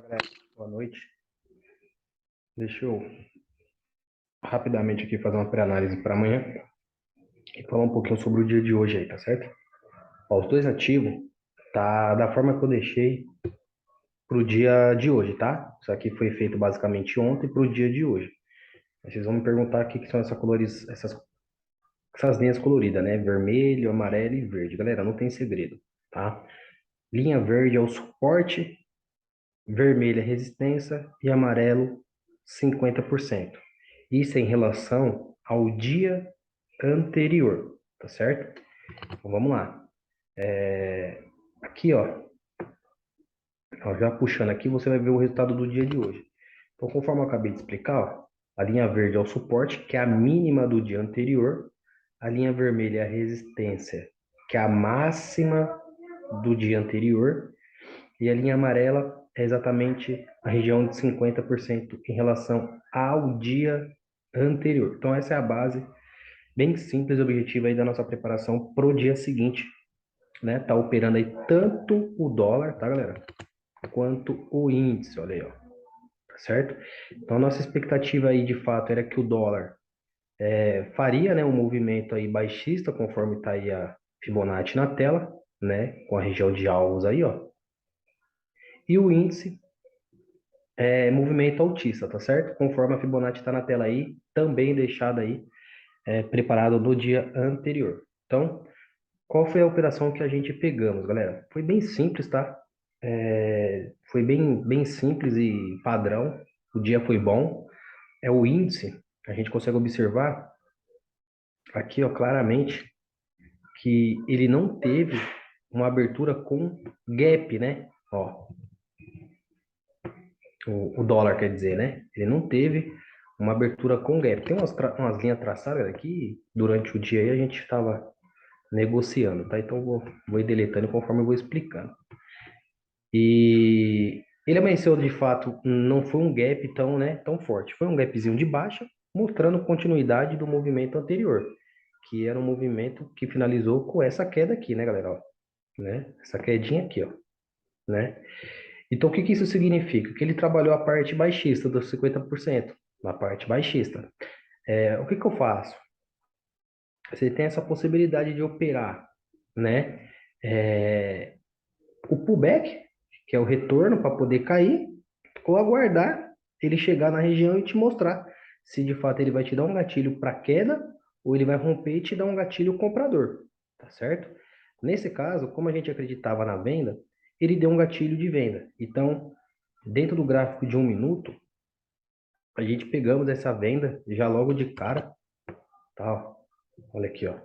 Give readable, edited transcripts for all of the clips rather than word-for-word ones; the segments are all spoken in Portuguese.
Galera, boa noite. Deixa eu rapidamente aqui fazer uma pré-análise para amanhã e falar um pouquinho sobre o dia de hoje aí, tá certo? Ó, os dois ativos tá da forma que eu deixei pro dia de hoje, tá? Isso aqui foi feito basicamente ontem pro dia de hoje. Aí vocês vão me perguntar o que são essas linhas coloridas, né? Vermelho, amarelo e verde. Galera, não tem segredo, tá? Linha verde é o suporte, vermelho é resistência e amarelo 50%. Isso é em relação ao dia anterior, tá certo? Então vamos lá. Aqui, ó, já puxando aqui, você vai ver o resultado do dia de hoje. Então, conforme eu acabei de explicar, ó, a linha verde é o suporte, que é a mínima do dia anterior. A linha vermelha é a resistência, que é a máxima do dia anterior. E a linha amarela é exatamente a região de 50% em relação ao dia anterior. Então, essa é a base bem simples e objetiva aí da nossa preparação pro dia seguinte, né? Tá operando aí tanto o dólar, tá, galera? Quanto o índice, olha aí, ó. Tá certo? Então, a nossa expectativa aí, de fato, era que o dólar faria, né, um movimento aí baixista, conforme tá aí a Fibonacci na tela, né? Com a região de alvos aí, ó. E o índice movimento altista, tá certo? Conforme a Fibonacci tá na tela aí, também deixada aí, preparado no dia anterior. Então, qual foi a operação que a gente pegamos, galera? Foi bem simples, tá? Foi bem simples e padrão. O dia foi bom. É o índice. A gente consegue observar aqui, ó, claramente que ele não teve uma abertura com gap, né? Ó, o dólar quer dizer, né? Ele não teve uma abertura com gap. Tem umas linhas traçadas aqui durante o dia aí a gente estava negociando, tá? Então vou ir deletando conforme eu vou explicando. E ele amanheceu de fato, não foi um gap tão, né, tão forte. Foi um gapzinho de baixa, mostrando continuidade do movimento anterior, que era um movimento que finalizou com essa queda aqui, né, galera? Ó, né? Essa quedinha aqui, ó, né? Então, o que que isso significa? Que ele trabalhou a parte baixista dos 50%, na parte baixista. O que que eu faço? Você tem essa possibilidade de operar, né? É, o pullback, que é o retorno para poder cair, ou aguardar ele chegar na região e te mostrar se de fato ele vai te dar um gatilho para queda ou ele vai romper e te dar um gatilho comprador, tá certo? Nesse caso, como a gente acreditava na venda, ele deu um gatilho de venda. Então, dentro do gráfico de 1 minuto, a gente pegamos essa venda já logo de cara, tá? Ó, olha aqui, ó.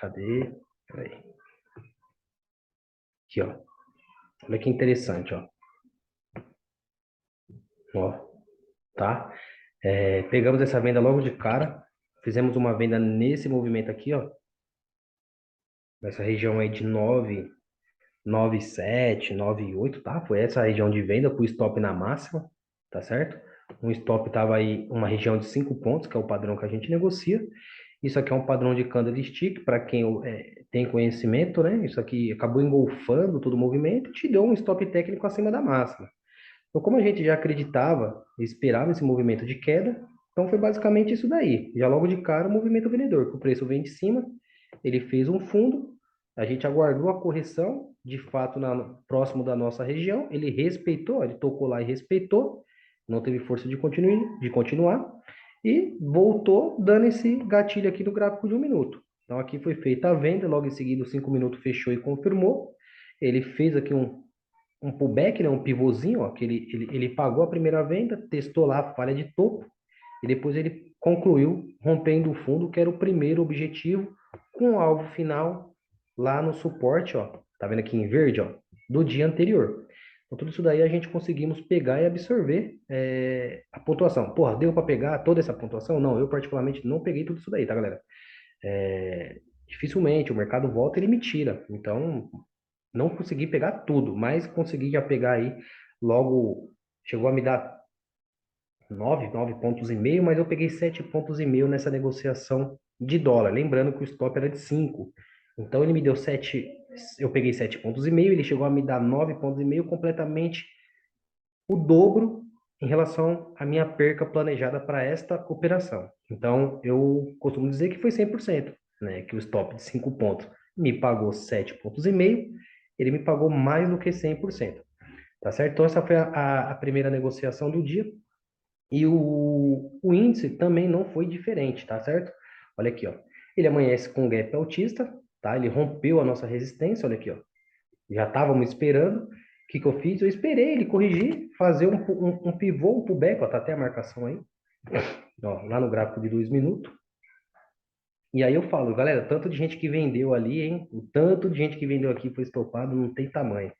Cadê? Peraí. Aqui, ó. Olha que interessante, ó. Ó, tá? Pegamos essa venda logo de cara, fizemos uma venda nesse movimento aqui, ó, nessa região aí de 9,97, 9,8, tá? Foi essa a região de venda com o stop na máxima, tá certo? Um stop tava aí uma região de 5 pontos, que é o padrão que a gente negocia. Isso aqui é um padrão de candlestick, para quem tem conhecimento, né? Isso aqui acabou engolfando todo o movimento e te deu um stop técnico acima da máxima. Então, como a gente já acreditava, esperava esse movimento de queda, então foi basicamente isso daí. Já logo de cara, o movimento vendedor, que o preço vem de cima, ele fez um fundo, a gente aguardou a correção, de fato, próximo da nossa região, ele respeitou, ele tocou lá e respeitou, não teve força de continuar, e voltou dando esse gatilho aqui no gráfico de 1 minuto. Então, aqui foi feita a venda, logo em seguida, os 5 minutos fechou e confirmou. Ele fez aqui um pullback, né, um pivôzinho, ó, que ele pagou a primeira venda, testou lá a falha de topo e depois ele concluiu rompendo o fundo, que era o primeiro objetivo, com o alvo final lá no suporte, ó, tá vendo aqui em verde, ó, do dia anterior. Então, tudo isso daí a gente conseguimos pegar e absorver a pontuação. Porra, deu para pegar toda essa pontuação? Não, eu particularmente não peguei tudo isso daí, tá, galera? Dificilmente o mercado volta e ele me tira. Então, não consegui pegar tudo, mas consegui já pegar aí logo, chegou a me dar 9 pontos e meio, mas eu peguei 7 pontos e meio nessa negociação de dólar. Lembrando que o stop era de 5. Então ele me deu 7, eu peguei 7 pontos e meio, ele chegou a me dar 9 pontos e meio, completamente o dobro em relação à minha perca planejada para esta operação. Então, eu costumo dizer que foi 100%, né? Que o stop de 5 pontos me pagou 7 pontos e meio, ele me pagou mais do que 100%, tá certo? Então, essa foi a primeira negociação do dia. E o índice também não foi diferente, tá certo? Olha aqui, ó. Ele amanhece com gap altista, tá? Ele rompeu a nossa resistência, olha aqui, ó. Já estávamos esperando. O que que eu fiz? Eu esperei ele corrigir, fazer um pivô, um pullback, ó, tá até a marcação aí, ó, lá no gráfico de 2 minutos. E aí eu falo, galera, tanto de gente que vendeu ali, hein? O tanto de gente que vendeu aqui foi estopado, não tem tamanho.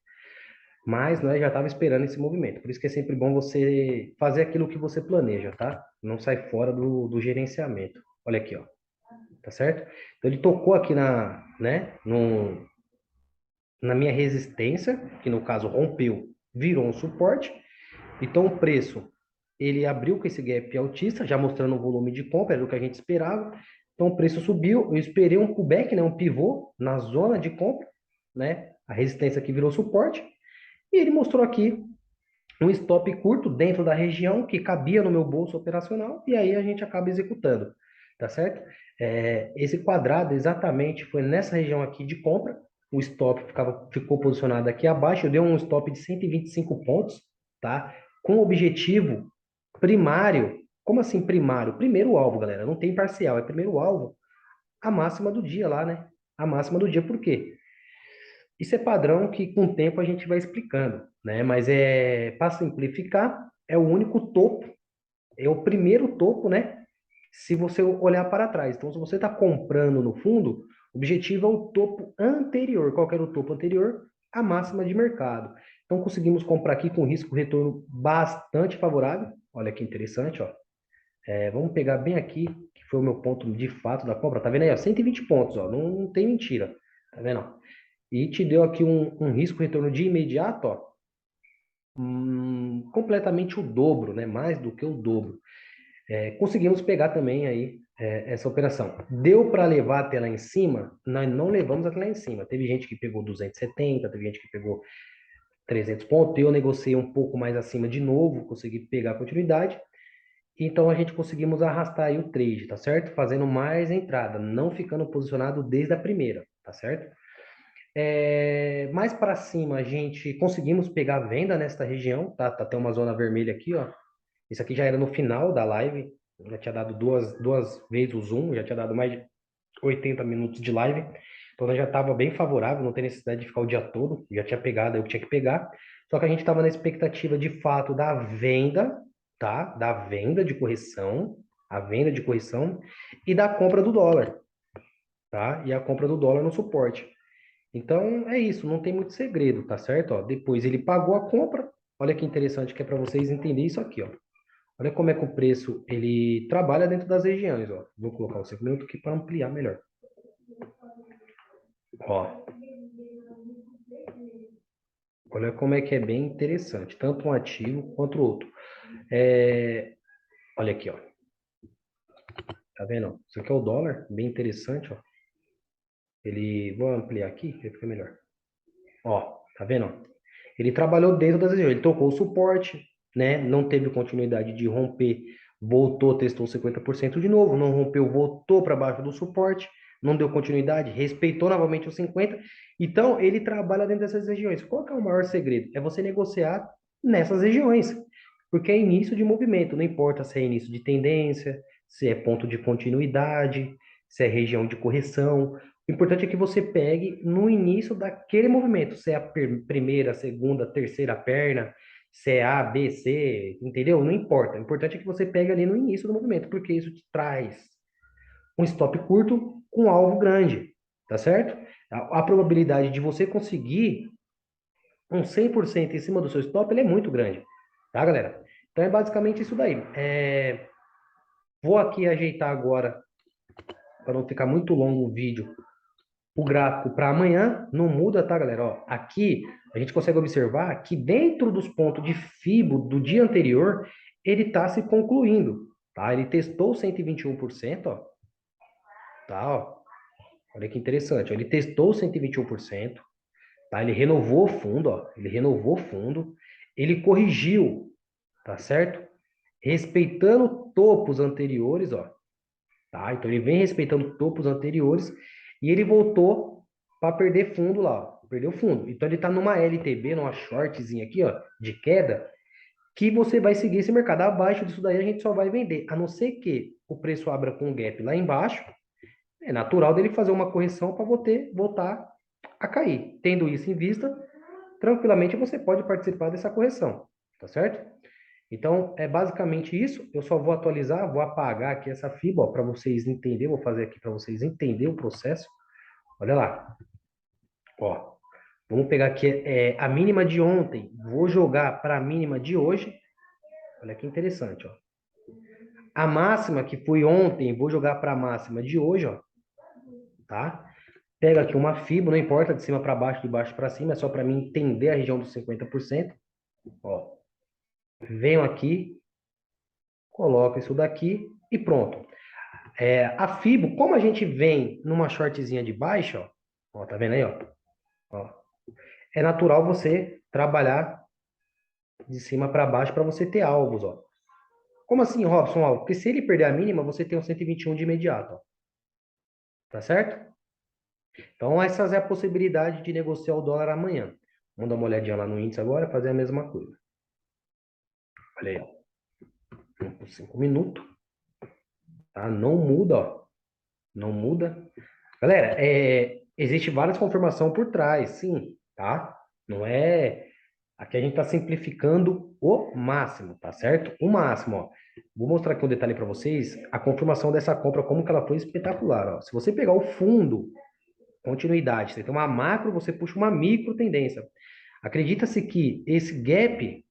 Mas nós já estava esperando esse movimento. Por isso que é sempre bom você fazer aquilo que você planeja, tá? Não sai fora do gerenciamento. Olha aqui, ó. Tá certo? Então ele tocou aqui né, na minha resistência, que no caso rompeu, virou um suporte. Então o preço, ele abriu com esse gap altista, já mostrando o volume de compra, era o que a gente esperava. Então o preço subiu, eu esperei um pullback, né, um pivô na zona de compra, né? A resistência que virou suporte. E ele mostrou aqui um stop curto dentro da região que cabia no meu bolso operacional e aí a gente acaba executando, tá certo? Esse quadrado exatamente foi nessa região aqui de compra, o stop ficou posicionado aqui abaixo, eu dei um stop de 125 pontos, tá? Com o objetivo primário, como assim primário? Primeiro alvo, galera, não tem parcial, é primeiro alvo, a máxima do dia lá, né? A máxima do dia, por quê? Isso é padrão que com o tempo a gente vai explicando, né? Mas para simplificar, é o único topo, é o primeiro topo, né? Se você olhar para trás. Então, se você está comprando no fundo, o objetivo é o topo anterior. Qual que era o topo anterior? A máxima de mercado. Então, conseguimos comprar aqui com risco-retorno bastante favorável. Olha que interessante, ó. Vamos pegar bem aqui, que foi o meu ponto de fato da compra. Tá vendo aí, ó? 120 pontos, ó. Não tem mentira. Tá vendo, ó? E te deu aqui um risco-retorno de imediato, ó, completamente o dobro, né? Mais do que o dobro. Conseguimos pegar também aí essa operação. Deu para levar até lá em cima? Nós não levamos até lá em cima. Teve gente que pegou 270, teve gente que pegou 300 pontos. Eu negociei um pouco mais acima de novo, consegui pegar a continuidade. Então a gente conseguimos arrastar aí o trade, tá certo? Fazendo mais entrada, não ficando posicionado desde a primeira, tá certo? Mais para cima, a gente conseguimos pegar a venda nesta região, tá? Tá até uma zona vermelha aqui, ó. Isso aqui já era no final da live, já tinha dado duas vezes o zoom, já tinha dado mais de 80 minutos de live. Então já estava bem favorável, não tem necessidade de ficar o dia todo, já tinha pegado eu que tinha que pegar. Só que a gente estava na expectativa de fato da venda, tá? Da venda de correção, a venda de correção e da compra do dólar, tá? E a compra do dólar no suporte. Então é isso, não tem muito segredo, tá certo? Ó, depois ele pagou a compra. Olha que interessante que é para vocês entenderem isso aqui, ó. Olha como é que o preço ele trabalha dentro das regiões, ó. Vou colocar o 5 minutos aqui para ampliar melhor. Ó, olha como é que é bem interessante, tanto um ativo quanto o outro. Olha aqui, ó. Tá vendo? Isso aqui é o dólar, bem interessante, ó. Vou ampliar aqui, que fica melhor. Ó, tá vendo? Ele trabalhou dentro das regiões, ele tocou o suporte, né? Não teve continuidade de romper, voltou, testou 50% de novo, não rompeu, voltou para baixo do suporte, não deu continuidade, respeitou novamente os 50. Então, ele trabalha dentro dessas regiões. Qual que é o maior segredo? É você negociar nessas regiões, porque é início de movimento, não importa se é início de tendência, se é ponto de continuidade, se é região de correção. O importante é que você pegue no início daquele movimento, se é a primeira, segunda, terceira perna, se é A, B, C, entendeu? Não importa. O importante é que você pegue ali no início do movimento, porque isso te traz um stop curto com alvo grande, tá certo? A probabilidade de você conseguir um 100% em cima do seu stop, ele é muito grande, tá, galera? Então é basicamente isso daí. Vou aqui ajeitar agora, para não ficar muito longo o vídeo, o gráfico para amanhã não muda, tá, galera? Ó, aqui a gente consegue observar que dentro dos pontos de FIBO do dia anterior, ele está se concluindo, tá? Ele testou 121%, ó. tá? Ó. Olha que interessante. Ó. Ele testou 121%, tá? Ele renovou o fundo, ó. Ele renovou o fundo. Ele corrigiu, tá certo? Respeitando topos anteriores, ó. Tá? Então ele vem respeitando topos anteriores e ele voltou para perder fundo lá, ó. Perdeu fundo. Então ele está numa LTB, numa shortzinha aqui, ó, de queda, que você vai seguir esse mercado. Abaixo disso daí a gente só vai vender, a não ser que o preço abra com um gap lá embaixo. É natural dele fazer uma correção para voltar a cair. Tendo isso em vista, tranquilamente você pode participar dessa correção, tá certo? Então, é basicamente isso. Eu só vou atualizar, vou apagar aqui essa fibra para vocês entenderem. Vou fazer aqui para vocês entenderem o processo. Olha lá. Ó, vamos pegar aqui a mínima de ontem. Vou jogar para a mínima de hoje. Olha que interessante, ó. A máxima que foi ontem, vou jogar para a máxima de hoje, ó. Tá? Pega aqui uma fibra, não importa de cima para baixo, de baixo para cima, é só para mim entender a região dos 50%. Ó, venho aqui, coloco isso daqui e pronto. A FIBO, como a gente vem numa shortzinha de baixa, ó, tá vendo aí, ó, é natural você trabalhar de cima para baixo para você ter alvos, ó. Como assim, Robson? Ó, porque se ele perder a mínima, você tem um 121 de imediato, ó. Tá certo? Então, essas é a possibilidade de negociar o dólar amanhã. Vamos dar uma olhadinha lá no índice agora, fazer a mesma coisa. Olha aí, ó. Vamos por 5 minutos, tá? Não muda, ó. Não muda. Galera, existe várias confirmações por trás, sim, tá? Não é... Aqui a gente está simplificando o máximo, tá certo? O máximo, ó. Vou mostrar aqui um detalhe para vocês, a confirmação dessa compra, como que ela foi espetacular, ó. Se você pegar o fundo, continuidade, você tem uma macro, você puxa uma micro tendência. Acredita-se que esse gap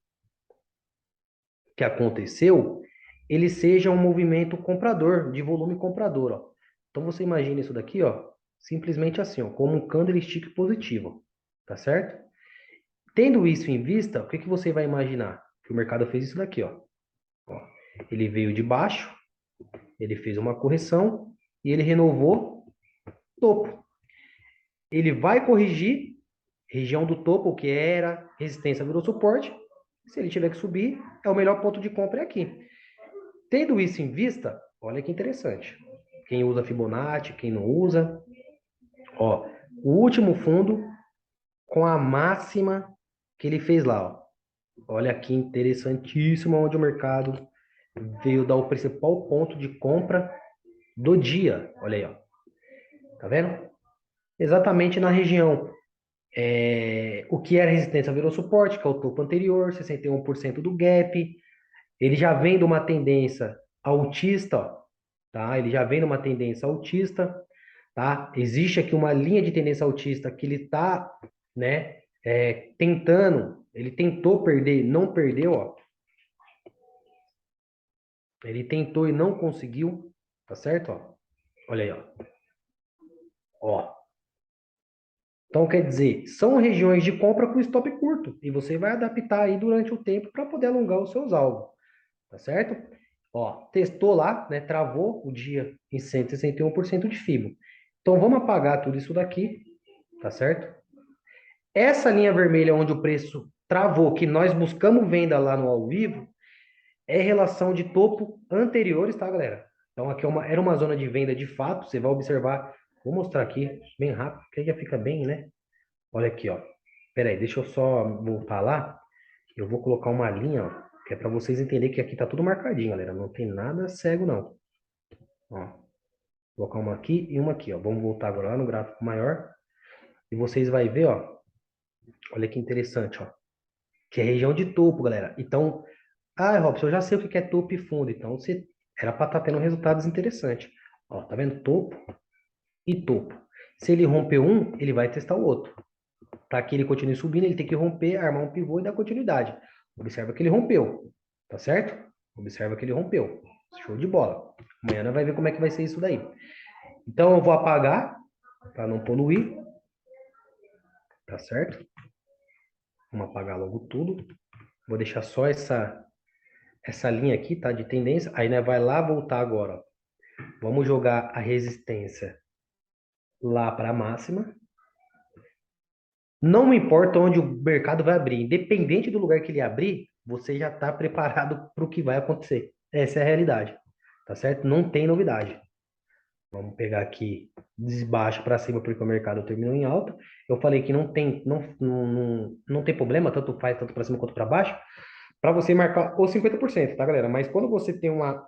que aconteceu, ele seja um movimento comprador, de volume comprador, ó. Então você imagina isso daqui, ó, simplesmente assim, ó, como um candlestick positivo, tá certo? Tendo isso em vista, o que que você vai imaginar? Que o mercado fez isso daqui, ó. Ó, ele veio de baixo, ele fez uma correção e ele renovou topo. Ele vai corrigir região do topo, que era resistência, virou suporte. Se ele tiver que subir, é o melhor ponto de compra aqui. Tendo isso em vista, olha que interessante. Quem usa Fibonacci, quem não usa. Ó, o último fundo com a máxima que ele fez lá, ó. Olha que interessantíssimo onde o mercado veio dar o principal ponto de compra do dia. Olha aí, ó. Tá vendo? Exatamente na região. O que era resistência virou suporte, que é o topo anterior, 61% do gap. Ele já vem de uma tendência altista, ó, tá? Ele já vem de uma tendência altista, tá? Existe aqui uma linha de tendência altista que ele está, né, tentando, ele tentou perder, não perdeu, ó. Ele tentou e não conseguiu, tá certo? Ó. Olha aí, ó. Ó. Então, quer dizer, são regiões de compra com stop curto. E você vai adaptar aí durante o tempo para poder alongar os seus alvos. Tá certo? Ó, testou lá, né? Travou o dia em 161% de FIBO. Então, vamos apagar tudo isso daqui. Tá certo? Essa linha vermelha onde o preço travou, que nós buscamos venda lá no ao vivo, é relação de topo anteriores, tá, galera? Então, aqui era uma zona de venda de fato. Você vai observar. Vou mostrar aqui bem rápido, porque aí já fica bem, né? Olha aqui, ó. Pera aí, deixa eu só voltar lá. Eu vou colocar uma linha, ó, que é para vocês entenderem que aqui tá tudo marcadinho, galera. Não tem nada cego, não. Ó, vou colocar uma aqui e uma aqui, ó. Vamos voltar agora lá no gráfico maior. E vocês vão ver, ó. Olha que interessante, ó. Que é região de topo, galera. Então, Robson, eu já sei o que é topo e fundo. Então, você era para estar tendo resultados interessantes. Ó, tá vendo? Topo e topo. Se ele romper um, ele vai testar o outro. Para que ele continue subindo, ele tem que romper, armar um pivô e dar continuidade. Observa que ele rompeu, tá certo? Observa que ele rompeu. Show de bola. Amanhã nós vai ver como é que vai ser isso daí. Então eu vou apagar para não poluir, tá certo? Vamos apagar logo tudo. Vou deixar só essa linha aqui, tá? De tendência. Aí nós vai lá voltar agora, ó, Vamos jogar a resistência lá para a máxima. Não importa onde o mercado vai abrir, independente do lugar que ele abrir, você já está preparado para o que vai acontecer. Essa é a realidade, tá certo? Não tem novidade. Vamos pegar aqui de baixo para cima, porque o mercado terminou em alta. Eu falei que não tem problema, tanto faz, tanto para cima quanto para baixo, para você marcar os 50%, tá, galera? Mas quando você tem uma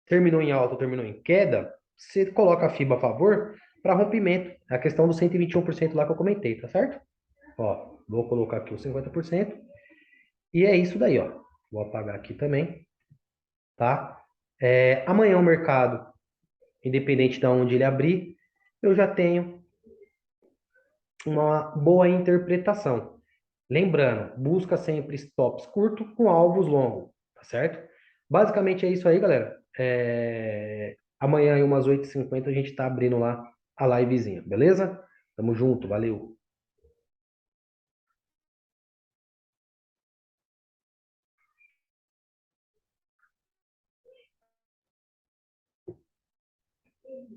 terminou em alta ou terminou em queda, você coloca a FIBA a favor para rompimento. A questão do 121% lá que eu comentei, tá certo? Ó, vou colocar aqui os 50%. E é isso daí, ó. Vou apagar aqui também, tá? Amanhã o mercado, independente de onde ele abrir, eu já tenho uma boa interpretação. Lembrando, busca sempre stops curtos com alvos longos, tá certo? Basicamente é isso aí, galera. Amanhã, às umas 8h50, a gente tá abrindo lá a livezinha, beleza? Tamo junto, valeu.